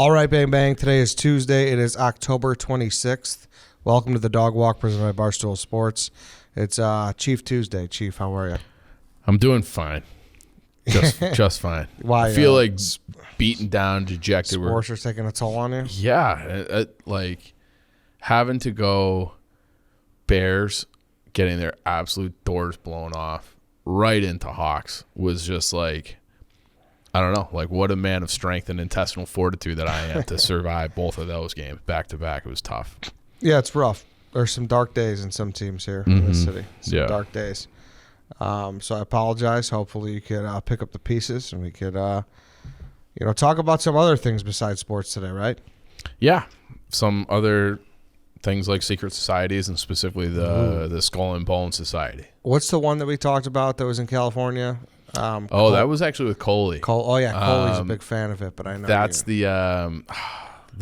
All right, bang, bang. Today is Tuesday. It is October 26th. Welcome to the Dog Walk presented by Barstool Sports. It's Chief Tuesday. Chief, how are you? I'm doing fine. Just fine. Why? I feel like beaten down, dejected. Sports are taking a toll on you? Yeah. Like having to go Bears getting their absolute doors blown off right into Hawks was just like, I don't know, like what a man of strength and intestinal fortitude that I am to survive both of those games back to back. It was tough. Yeah, it's rough. There's some dark days in some teams here in this city. Some dark days. So I apologize. Hopefully you could pick up the pieces and we could, talk about some other things besides sports today, right? Yeah. Some other things like secret societies and specifically the Skull and Bone Society. What's the one that we talked about that was in California? That was actually with Coley. Coley's a big fan of it, but I know that's the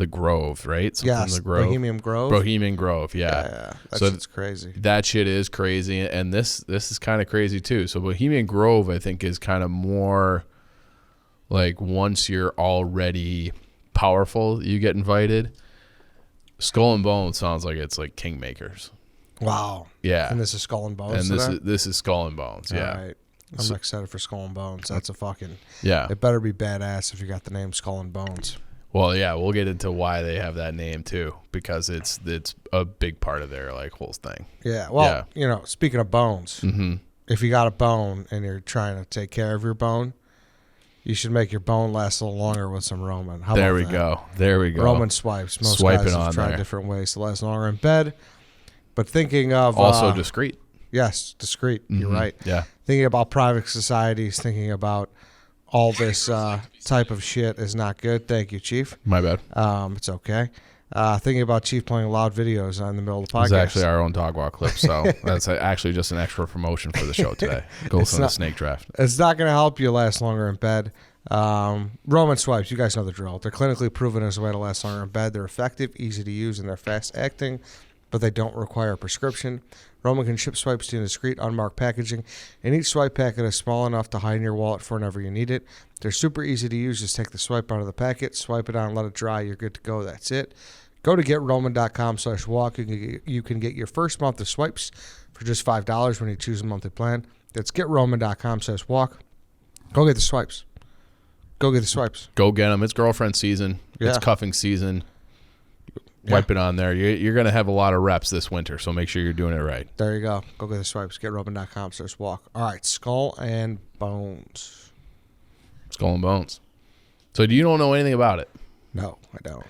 Grove, right? Yes, the Grove. Bohemian Grove. Bohemian Grove, yeah. That shit's crazy. That shit is crazy, and this is kind of crazy too. So Bohemian Grove, I think, is kind of more like once you're already powerful, you get invited. Skull and Bones sounds like it's like Kingmakers. Wow. Yeah. And this is Skull and Bones. And this is Skull and Bones. Yeah. All right. I'm excited for Skull and Bones. That's a fucking It better be badass if you got the name Skull and Bones. Well, yeah, we'll get into why they have that name too, because it's a big part of their like whole thing. Yeah. Well, speaking of bones, if you got a bone and you're trying to take care of your bone, you should make your bone last a little longer with some Roman. There we go. Roman swipes. Most guys have tried different ways to last longer in bed. But thinking of also discreet. Yes, discreet. You're right. Yeah. Thinking about private societies, thinking about all this type of shit is not good. Thank you, Chief. My bad. It's okay. Thinking about Chief playing loud videos in the middle of the podcast. It's actually our own dog walk clip, so that's actually just an extra promotion for the show today. Goes on the snake draft. It's not going to help you last longer in bed. Roman swipes, you guys know the drill. They're clinically proven as a way to last longer in bed. They're effective, easy to use, and they're fast acting, but they don't require a prescription. Roman can ship swipes to you in discreet, unmarked packaging, and each swipe packet is small enough to hide in your wallet for whenever you need it. They're super easy to use. Just take the swipe out of the packet, swipe it on, let it dry. You're good to go. That's it. Go to GetRoman.com/walk. You can get your first month of swipes for just $5 when you choose a monthly plan. That's GetRoman.com/walk. Go get the swipes. Go get the swipes. Go get them. It's girlfriend season. It's cuffing season. Wipe it on there. You're going to have a lot of reps this winter, so make sure you're doing it right. There you go. Go get the swipes. GetRoman.com/walk. All right, Skull and Bones. Skull and Bones. So you don't know anything about it? No, I don't.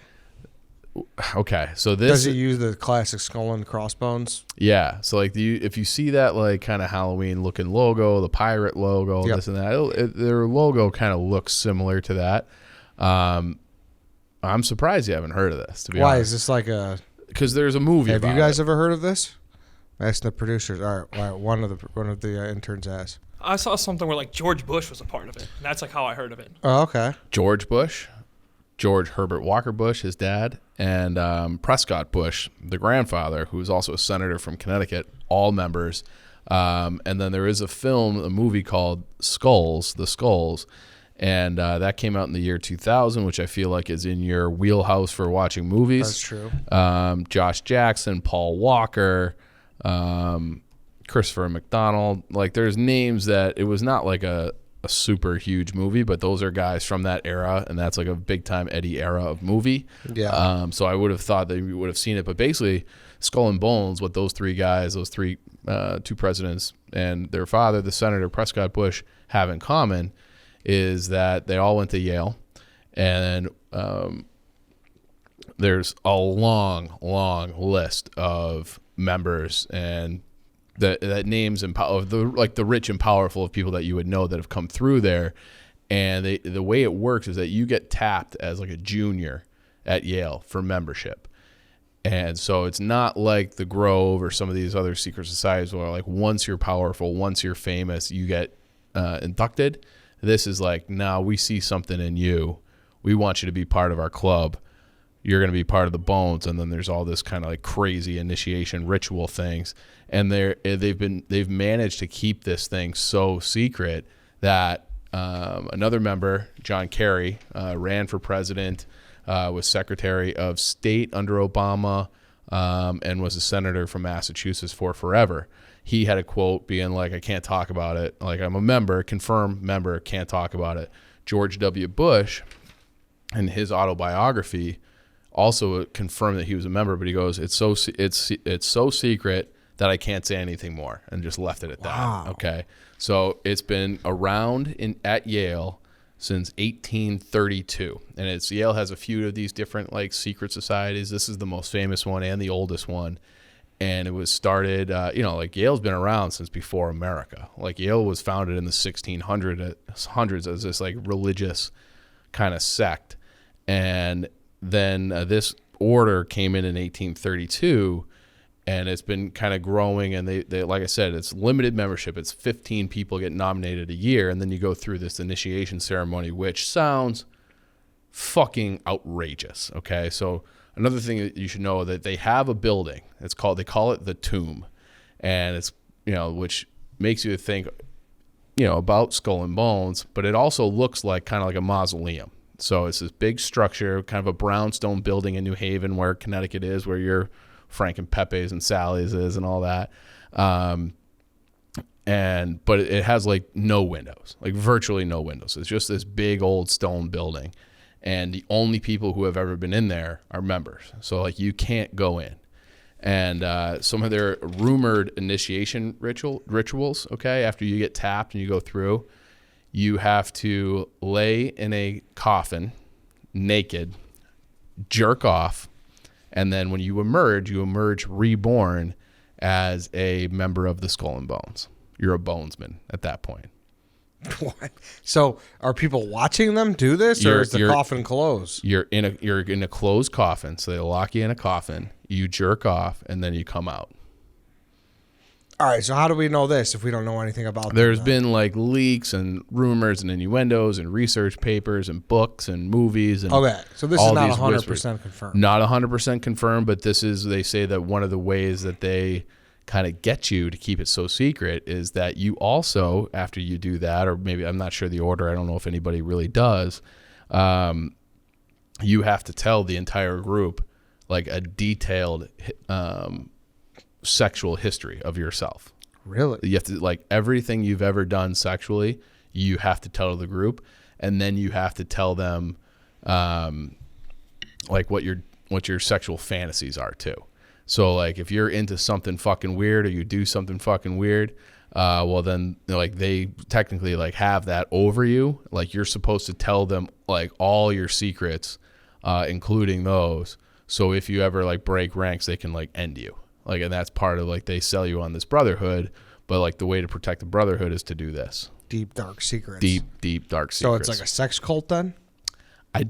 Okay, so this does it use the classic skull and crossbones? Yeah, so like if you see that like kind of Halloween looking logo, the pirate logo, this and that, their logo kind of looks similar to that. I'm surprised you haven't heard of this. To be honest, is this like a? Because there's a movie. Have you guys ever heard of this? Ask the producers. All right, one of the interns has. I saw something where like George Bush was a part of it, and that's like how I heard of it. Oh, okay. George Bush, George Herbert Walker Bush, his dad, and Prescott Bush, the grandfather, who was also a senator from Connecticut, all members. And then there is a movie called Skulls, The Skulls, and that came out in the year 2000, which I feel like is in your wheelhouse for watching movies. That's true. Josh Jackson, Paul Walker, Christopher McDonald. Like there's names that it was not like a super huge movie, but those are guys from that era, and that's like a big time Eddie era of movie. Yeah. So I would have thought that you would have seen it, but basically Skull and Bones, what those three guys, two presidents and their father, the Senator Prescott Bush, have in common is that they all went to Yale, and there's a long list of members and that names and of the rich and powerful of people that you would know that have come through there. And the way it works is that you get tapped as like a junior at Yale for membership. And so it's not like the Grove or some of these other secret societies where like once you're powerful, once you're famous, you get inducted. This is like, now we see something in you. We want you to be part of our club. You're going to be part of the Bones. And then there's all this kind of like crazy initiation ritual things. And they've managed to keep this thing so secret that another member, John Kerry, ran for president was Secretary of State under Obama, and was a senator from Massachusetts for forever. He had a quote being like, I can't talk about it. Like, I'm a member, confirmed member, can't talk about it. George W. Bush, in his autobiography, also confirmed that he was a member, but he goes, it's so secret that I can't say anything more, and just left it at that. Wow. Okay. So it's been around at Yale since 1832. And Yale has a few of these different like secret societies. This is the most famous one and the oldest one. And it was started, like Yale's been around since before America. Like Yale was founded in the 1600s as this like religious kind of sect. And then this order came in 1832, and it's been kind of growing. And they like I said, it's limited membership. It's 15 people get nominated a year. And then you go through this initiation ceremony, which sounds fucking outrageous. Okay. So another thing that you should know, that they have a building. They call it the Tomb. And it's, which makes you think, about Skull and Bones, but it also looks like kind of like a mausoleum. So it's this big structure, kind of a brownstone building in New Haven, where Connecticut is, where your Frank and Pepe's and Sally's is and all that. But it has like no windows, like virtually no windows. It's just this big old stone building. And the only people who have ever been in there are members. So like you can't go in. And some of their rumored initiation rituals, okay, after you get tapped and you go through, you have to lay in a coffin naked, jerk off, and then when you emerge reborn as a member of the Skull and Bones. You're a bonesman at that point. What? So are people watching them do this, or is the coffin closed? You're in a closed coffin, so they lock you in a coffin. You jerk off, and then you come out. All right, so how do we know this if we don't know anything about There's been like leaks and rumors and innuendos and research papers and books and movies. And okay, so this is not 100% confirmed. Not 100% confirmed, but they say that one of the ways that they kind of get you to keep it so secret is that you also, after you do that, or maybe I'm not sure the order, I don't know if anybody really does, you have to tell the entire group like a detailed sexual history of yourself. Really? You have to, like, everything you've ever done sexually, you have to tell the group, and then you have to tell them like what your sexual fantasies are too. So like if you're into something fucking weird, or you do something fucking weird, well then like they technically like have that over you. Like you're supposed to tell them like all your secrets, including those. So if you ever like break ranks, they can like end you. Like, and that's part of like they sell you on this brotherhood, but like the way to protect the brotherhood is to do this. Deep dark secrets. Deep dark secrets. So it's like a sex cult then? I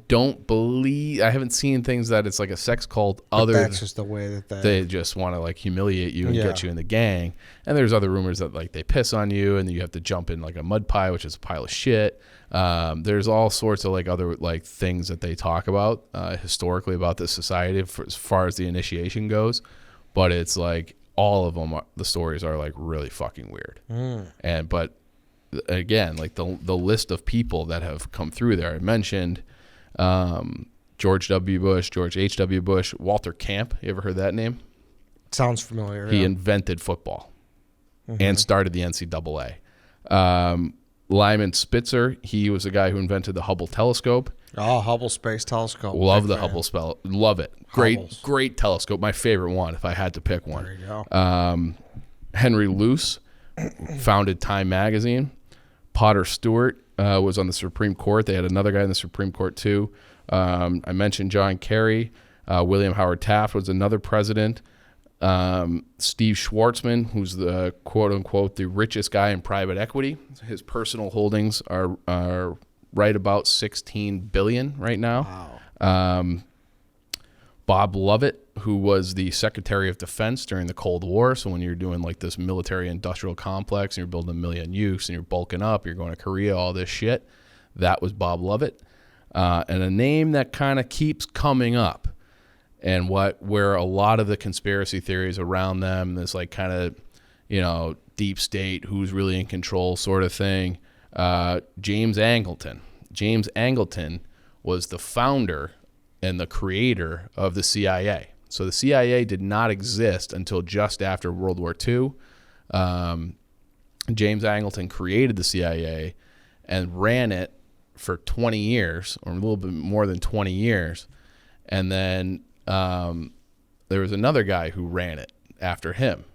haven't seen things that it's like a sex cult. That's just the way that they just want to like humiliate you and get you in the gang. And there's other rumors that like they piss on you and you have to jump in like a mud pie, which is a pile of shit. There's all sorts of like other like things that they talk about historically about this society as far as the initiation goes. But it's like all of them, the stories are like really fucking weird. But again, like the list of people that have come through there, I mentioned George W. Bush, George H.W. Bush, Walter Camp. You ever heard that name? Sounds familiar. He invented football and started the NCAA. Lyman Spitzer, he was the guy who invented the Hubble telescope. Oh, Hubble Space Telescope. Love the Hubble spell. Love it. Hubbles. Great telescope. My favorite one, if I had to pick one. There you go. Henry Luce founded Time Magazine. Potter Stewart was on the Supreme Court. They had another guy in the Supreme Court too. I mentioned John Kerry. William Howard Taft was another president. Steve Schwarzman, who's the quote unquote the richest guy in private equity. His personal holdings are right about $16 billion right now. Wow. Bob Lovett, who was the Secretary of Defense during the Cold War. So when you're doing like this military industrial complex and you're building 1 million nukes and you're bulking up, you're going to Korea, all this shit. That was Bob Lovett. And a name that kind of keeps coming up, and where a lot of the conspiracy theories around them, this like kind of, deep state, who's really in control sort of thing. James Angleton. James Angleton was the founder and the creator of the CIA. So the CIA did not exist until just after World War II. James Angleton created the CIA and ran it for 20 years, or a little bit more than 20 years. And then there was another guy who ran it after him,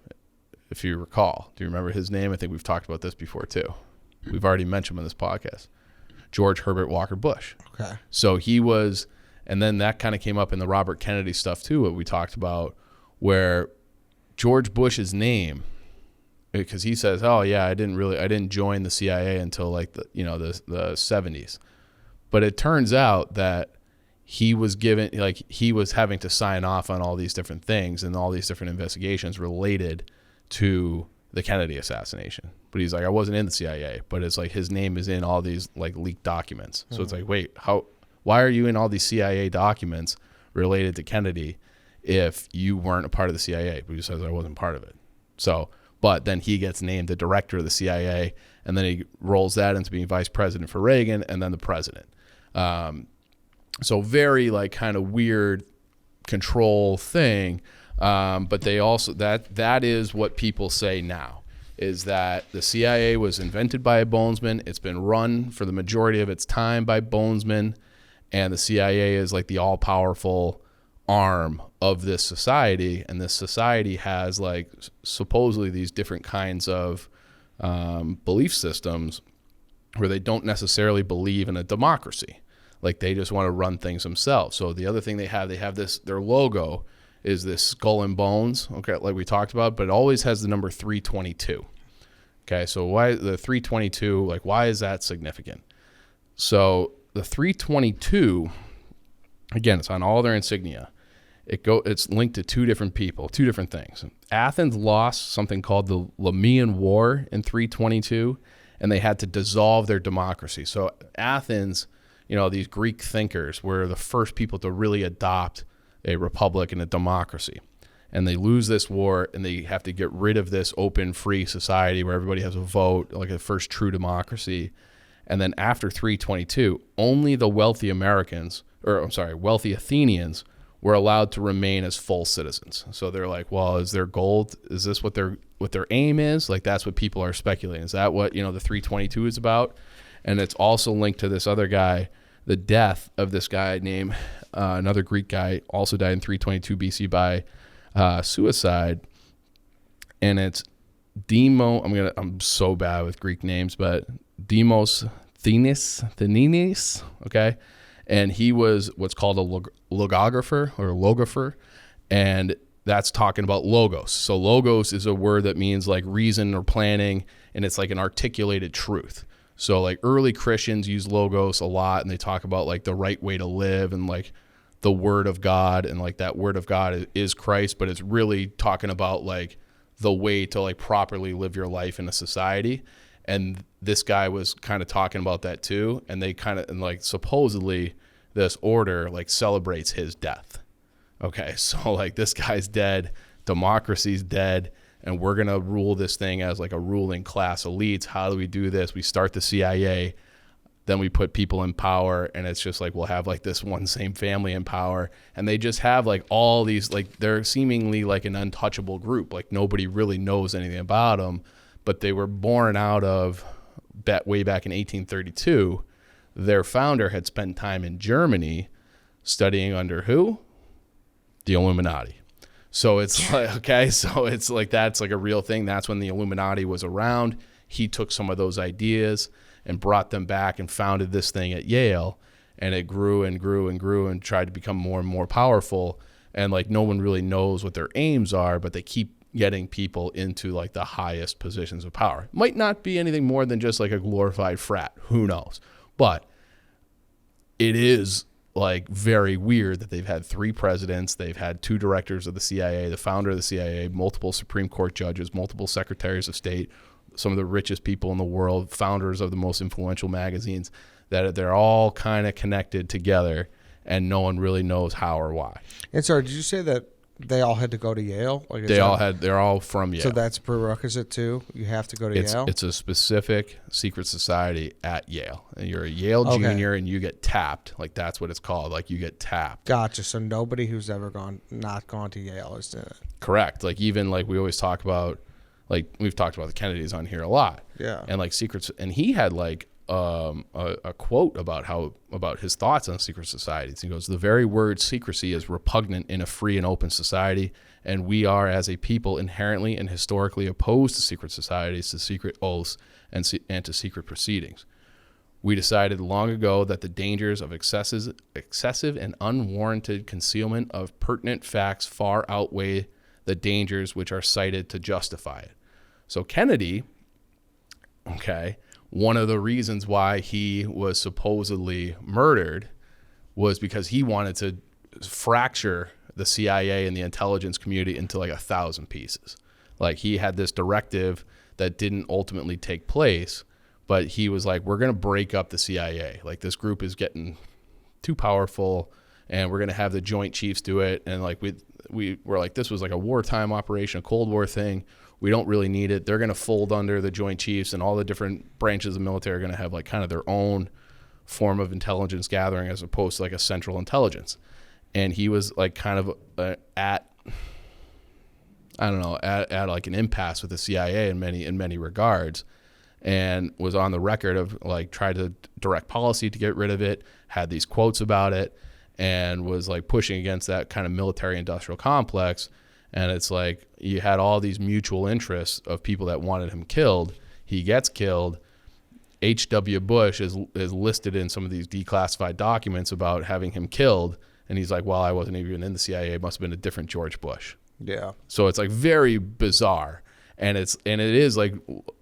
if you recall. Do you remember his name? I think we've talked about this before too. We've already mentioned him on this podcast. George Herbert Walker Bush. Okay. So he was, and then that kind of came up in the Robert Kennedy stuff too, what we talked about, where George Bush's name, because he says, oh yeah, I didn't join the CIA until like the 70s. But it turns out that he was having to sign off on all these different things and all these different investigations related to the Kennedy assassination. But he's like, I wasn't in the CIA, but it's like his name is in all these like leaked documents. So it's like, wait, why are you in all these CIA documents related to Kennedy if you weren't a part of the CIA? But he says, I wasn't part of it. So, but then he gets named the director of the CIA, and then he rolls that into being vice president for Reagan and then the president. So very like kind of weird control thing. But they also, that is what people say now, is that the CIA was invented by a bonesman. It's been run for the majority of its time by bonesmen, and the CIA is like the all-powerful arm of this society. And this society has like supposedly these different kinds of belief systems where they don't necessarily believe in a democracy. Like they just want to run things themselves. So the other thing they have this, their logo is this skull and bones, okay, like we talked about, but it always has the number 322. Okay, so why the 322, like why is that significant? So the 322, again, it's on all their insignia. It's linked to two different people, two different things. Athens lost something called the Lamian War in 322, and they had to dissolve their democracy. So Athens, these Greek thinkers were the first people to really adopt a republic and a democracy. And they lose this war, and they have to get rid of this open, free society where everybody has a vote, like a first true democracy. And then after 322, only the wealthy wealthy Athenians were allowed to remain as full citizens. So they're like, well, is their goal, is this what their aim is? Like that's what people are speculating. Is that what, the 322 is about? And it's also linked to this other guy, the death of this guy named another Greek guy, also died in 322 BC by suicide. And it's I'm so bad with Greek names, but Demosthenes, okay? And he was what's called a logographer, and that's talking about logos. So logos is a word that means like reason or planning, and it's like an articulated truth. So like early Christians use logos a lot, and they talk about like the right way to live and like the word of God, and like that word of God is Christ, but it's really talking about like the way to like properly live your life in a society. And this guy was kind of talking about that too. And they supposedly this order like celebrates his death. Okay. So like this guy's dead, democracy's dead, and we're going to rule this thing as like a ruling class elites. How do we do this? We start the CIA, then we put people in power, and it's just like we'll have like this one same family in power, and they just have like all these, like they're seemingly like an untouchable group. Like nobody really knows anything about them, but they were born out of way back in 1832. Their founder had spent time in Germany studying under who? The Illuminati. So it's like, okay, so it's like that's like a real thing. That's when the Illuminati was around. He took some of those ideas and brought them back and founded this thing at Yale, and it grew and grew and grew and tried to become more and more powerful. And like no one really knows what their aims are, but they keep getting people into like the highest positions of power. Might not be anything more than just like a glorified frat, who knows? But it is like very weird that they've had 3 presidents, they've had 2 directors of the CIA, the founder of the CIA, multiple Supreme Court judges, multiple secretaries of state, some of the richest people in the world, founders of the most influential magazines, that they're all kind of connected together, and no one really knows how or why. And sorry, did you say that they all had to go to Yale. Like They're all from Yale. So that's a prerequisite too. You have to go to Yale. It's a specific secret society at Yale. And you're a Yale junior, and you get tapped. Like that's what it's called. Like you get tapped. Gotcha. So nobody who's ever not gone to Yale is in it. Correct. Like even like we always talk about, like we've talked about the Kennedys on here a lot. Yeah. And like secrets, and he had like a quote about his thoughts on secret societies. He goes, "The very word secrecy is repugnant in a free and open society, and we are as a people inherently and historically opposed to secret societies, to secret oaths, and to secret proceedings. We decided long ago that the dangers of excessive and unwarranted concealment of pertinent facts far outweigh the dangers which are cited to justify it." So Kennedy, one of the reasons why he was supposedly murdered was because he wanted to fracture the CIA and the intelligence community into like 1,000 pieces. Like he had this directive that didn't ultimately take place, but he was like, we're going to break up the CIA. Like this group is getting too powerful, and we're going to have the Joint Chiefs do it. And like we were like, this was like a wartime operation, a Cold War thing. We don't really need it. They're going to fold under the Joint Chiefs, and all the different branches of the military are going to have like kind of their own form of intelligence gathering as opposed to like a central intelligence. And he was like kind of at like an impasse with the CIA in many regards, and was on the record of like tried to direct policy to get rid of it, had these quotes about it, and was like pushing against that kind of military industrial complex. And it's like you had all these mutual interests of people that wanted him killed. He gets killed. H.W. Bush is listed in some of these declassified documents about having him killed. And he's like, well, I wasn't even in the CIA. It must have been a different George Bush. Yeah. So it's like very bizarre. And it is like,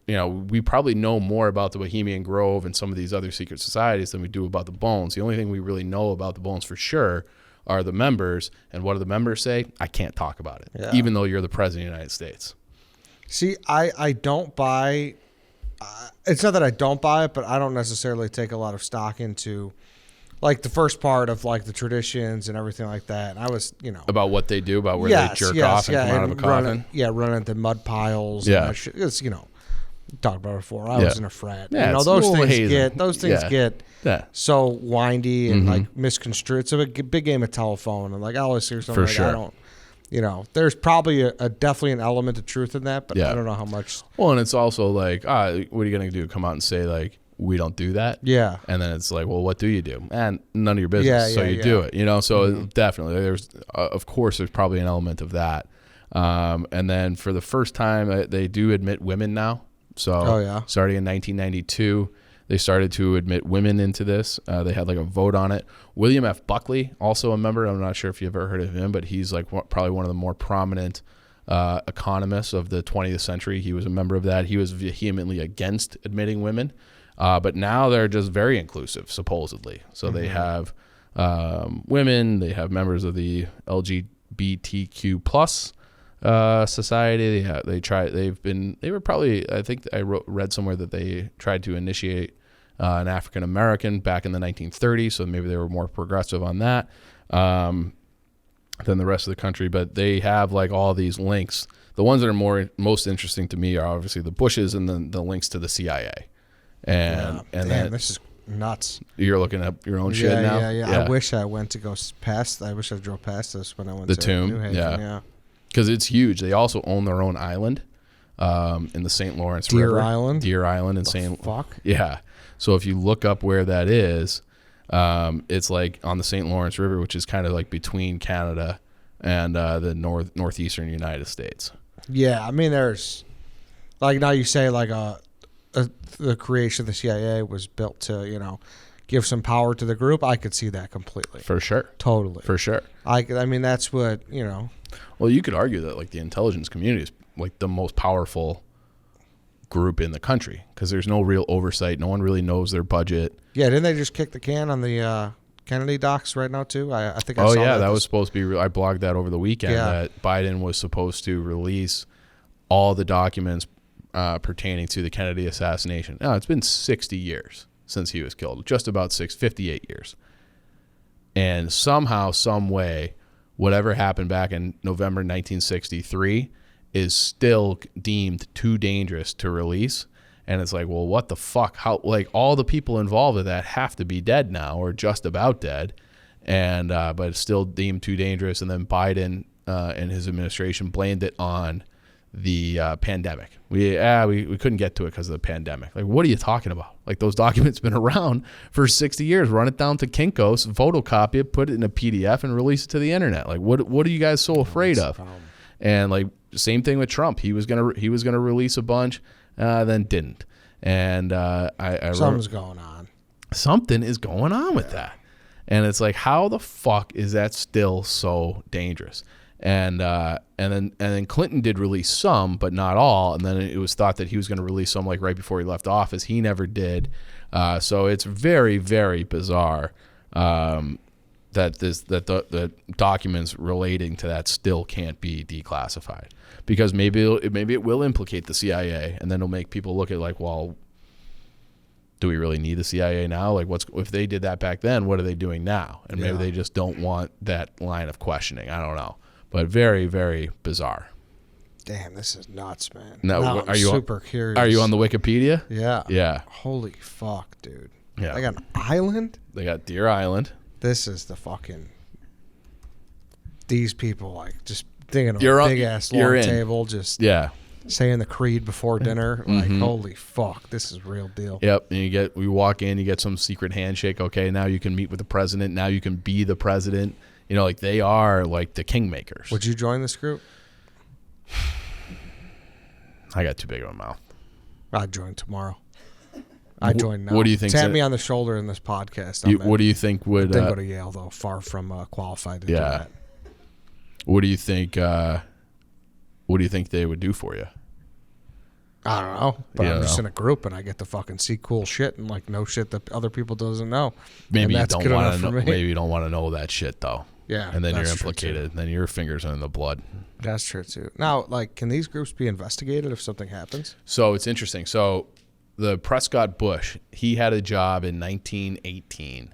we probably know more about the Bohemian Grove and some of these other secret societies than we do about the Bones. The only thing we really know about the Bones for sure are the members. And what do the members say? I can't talk about it, even though you're the president of the United States. See, I don't buy, it's not that I don't buy it, but I don't necessarily take a lot of stock into like the first part of like the traditions and everything like that. And I was, about what they do, about where they jerk off and come out of a coffin. Running into mud piles. Yeah. And that shit. It's, talked about it before. I was in a frat. Yeah, those things get so windy and like misconstrued. It's a big game of telephone, and like I always hear something For like sure. I don't. There's probably a definitely an element of truth in that, but I don't know how much. Well, and it's also like, what are you going to do? Come out and say like, we don't do that? Yeah. And then it's like, well, what do you do? And none of your business. So you do it, So definitely there's, of course, there's probably an element of that. And then for the first time, they do admit women now. So starting in 1992, they started to admit women into this. They had like a vote on it. William F. Buckley, also a member. I'm not sure if you've ever heard of him, but he's like probably one of the more prominent economists of the 20th century. He was a member of that. He was vehemently against admitting women. But now they're just very inclusive, supposedly. So they have women. They have members of the LGBTQ plus society. They were probably, I think I read somewhere that they tried to initiate an African American back in the 1930s. So maybe they were more progressive on that than the rest of the country. But they have like all these links. The ones that are most interesting to me are obviously the Bushes and then the links to the CIA. And this is nuts. You're looking at your own shit now? Yeah. I wish I went to go past. I wish I drove past this when I went to the tomb. New Haven. Yeah. Because it's huge. They also own their own island in the St. Lawrence River. Deer Island in St. Fuck. Yeah. So if you look up where that is, it's like on the St. Lawrence River, which is kind of like between Canada and the northeastern United States. Yeah. I mean, there's like now you say like the creation of the CIA was built to, give some power to the group. I could see that completely. For sure. Totally. For sure. I mean, that's what, Well, you could argue that like the intelligence community is like the most powerful group in the country because there's no real oversight. No one really knows their budget. Yeah. Didn't they just kick the can on the Kennedy docs right now too? I think I saw that. That was supposed to be, I blogged that over the weekend that Biden was supposed to release all the documents pertaining to the Kennedy assassination. No, it's been 60 years since he was killed, just about 58 years. And somehow, some way, whatever happened back in November 1963 is still deemed too dangerous to release. And it's like, well, what the fuck? How, like, all the people involved in that have to be dead now or just about dead. And but it's still deemed too dangerous. And then Biden and his administration blamed it on the pandemic. We couldn't get to it because of the pandemic. Like, what are you talking about? Like, those documents been around for 60 years. Run it down to Kinko's, photocopy it, put it in a PDF, and release it to the internet. Like, what are you guys so afraid of? And like, same thing with Trump. He was gonna release a bunch, then didn't. And something's going on. Something is going on with that. And it's like, how the fuck is that still so dangerous? And then Clinton did release some, but not all. And then it was thought that he was going to release some like right before he left office. He never did. So it's very, very bizarre that the documents relating to that still can't be declassified, because maybe it will implicate the CIA, and then it'll make people look at like, well, do we really need the CIA now? Like, if they did that back then, what are they doing now? And maybe they just don't want that line of questioning. I don't know. But very, very bizarre. Damn, this is nuts, man. Now, I'm super curious. Are you on the Wikipedia? Yeah. Yeah. Holy fuck, dude. Yeah. They got an island? They got Deer Island. This is the fucking... These people, like, just thinking of a big-ass long table, just saying the creed before dinner. Like, holy fuck, this is real deal. Yep. And we walk in, you get some secret handshake. Okay, now you can meet with the president. Now you can be the president. You know, like, they are like the kingmakers. Would you join this group? I got too big of a mouth. I'd join tomorrow. I'd join now. What do you think? Tap me on the shoulder in this podcast. What do you think would... Didn't go to Yale, though. Far from qualified to do that. What do you think? What do you think they would do for you? I don't know, but I'm just in a group and I get to fucking see cool shit and like know shit that other people doesn't know. Maybe you don't want to know. Maybe you don't want to know that shit though. Yeah, and then you're implicated. Then your fingers are in the blood. That's true too. Now, like, can these groups be investigated if something happens? So it's interesting. So the Prescott Bush, he had a job in 1918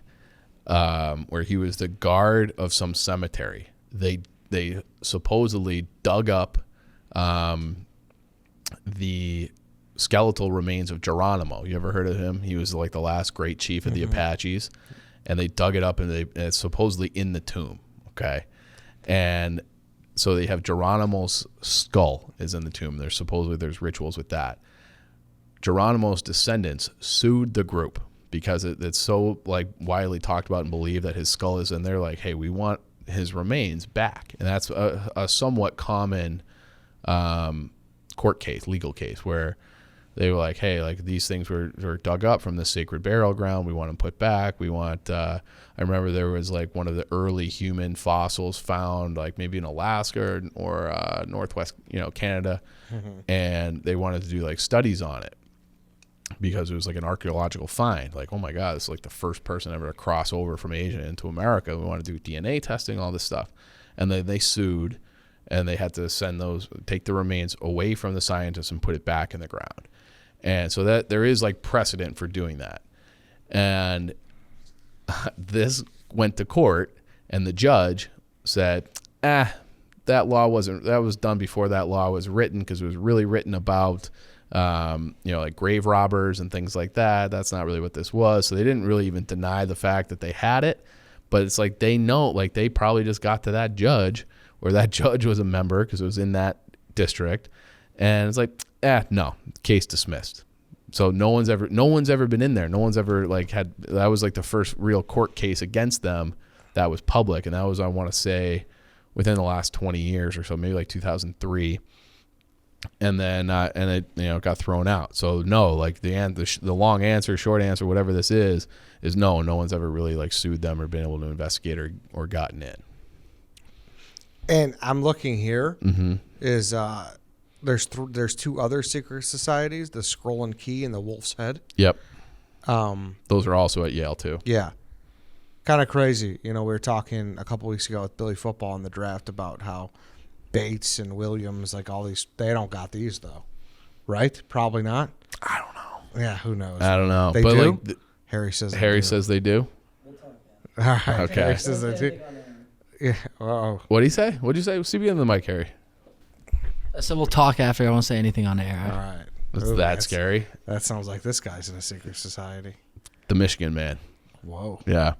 where he was the guard of some cemetery. They supposedly dug up the skeletal remains of Geronimo. You ever heard of him? He was like the last great chief of the Apaches, and they dug it up, and it's supposedly in the tomb. Okay, and so they have Geronimo's skull is in the tomb. There's rituals with that. Geronimo's descendants sued the group because it's so like widely talked about and believed that his skull is in there. Like, hey, we want his remains back. And that's a somewhat common legal case where they were like, hey, like, these things were dug up from the sacred burial ground. We want them put back. We want, I remember there was like one of the early human fossils found like maybe in Alaska or Northwest, Canada. And they wanted to do like studies on it because it was like an archaeological find. Like, oh my God, this is like the first person ever to cross over from Asia into America. We want to do DNA testing, all this stuff. And then they sued, and they had to take the remains away from the scientists and put it back in the ground. And so that there is like precedent for doing that. And this went to court, and the judge said, that was done before that law was written, because it was really written about like grave robbers and things like that. That's not really what this was. So they didn't really even deny the fact that they had it, but it's like they know, like, they probably just got to that judge, or that judge was a member because it was in that district, and it's like, no, case dismissed. So no one's ever been in there. No one's ever like that was like the first real court case against them that was public, and that was, I want to say, within the last 20 years or so, maybe like 2003. And then it got thrown out. So no, like the long answer, short answer, whatever this is no one's ever really like sued them or been able to investigate or gotten in. And I'm looking here is there's two other secret societies, the Scroll and Key and the Wolf's Head. Yep. Those are also at Yale too. Yeah. Kind of crazy. We were talking a couple weeks ago with Billy Football in the draft about how Bates and Williams, like all these, they don't got these though, right? Probably not. I don't know. Yeah, who knows? I don't know. They but do? Harry says they do. All right. Okay. Harry says they do. Yeah. Oh. What'd he say? What'd you say? CB in the mic, Kerry. I said we'll talk after. I won't say anything on All air. right. Was Ooh, that scary? That sounds like this guy's in a secret society. The Michigan man. Whoa. Yeah.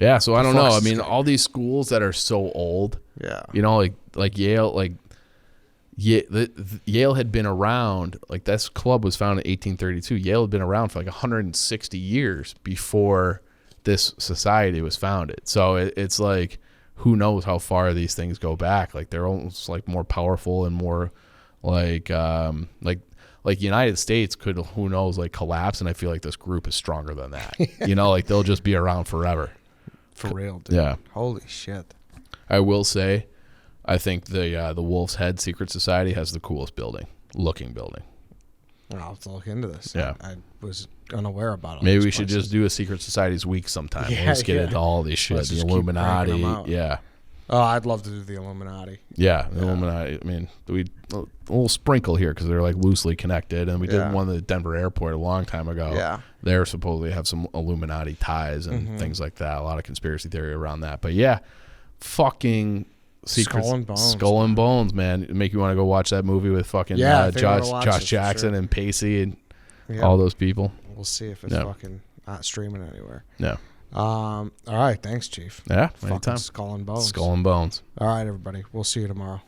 Yeah. So I don't know. I Fox mean, is all these schools that are so old. Yeah. You know, like Yale, Yale had been around. Like this club was founded in 1832. Yale had been around for like 160 years before this society was founded. So it's like, who knows how far these things go back? Like they're almost like more powerful and more like United States could, who knows, like collapse. And I feel like this group is stronger than that. You know, like they'll just be around forever. For real, dude. Yeah. Holy shit. I will say, I think the Wolf's Head Secret Society has the coolest looking building. I'll have to look into this. Yeah. I was unaware about it. Maybe we should just do a Secret Societies week sometime. Yeah, We'll just get yeah. into all these shit. Let's The just keep Illuminati. cranking 'em out. Yeah. Oh, I'd love to do the Illuminati. Yeah. The Illuminati. I mean, we a little sprinkle here because they're like loosely connected. And we did Yeah. one at the Denver airport a long time ago. Yeah. They're supposedly have some Illuminati ties and things like that. A lot of conspiracy theory around that. But yeah, fucking secrets. Skull and Bones, man. It'd make you want to go watch that movie with fucking Yeah, I think I wanna watch it Josh for Jackson sure. and Pacey and Yeah. all those people. We'll see if it's Yeah. fucking not streaming anywhere. Yeah. All right. Thanks, Chief. Yeah. Fucking Anytime. Skull and Bones. Skull and Bones. All right, everybody. We'll see you tomorrow.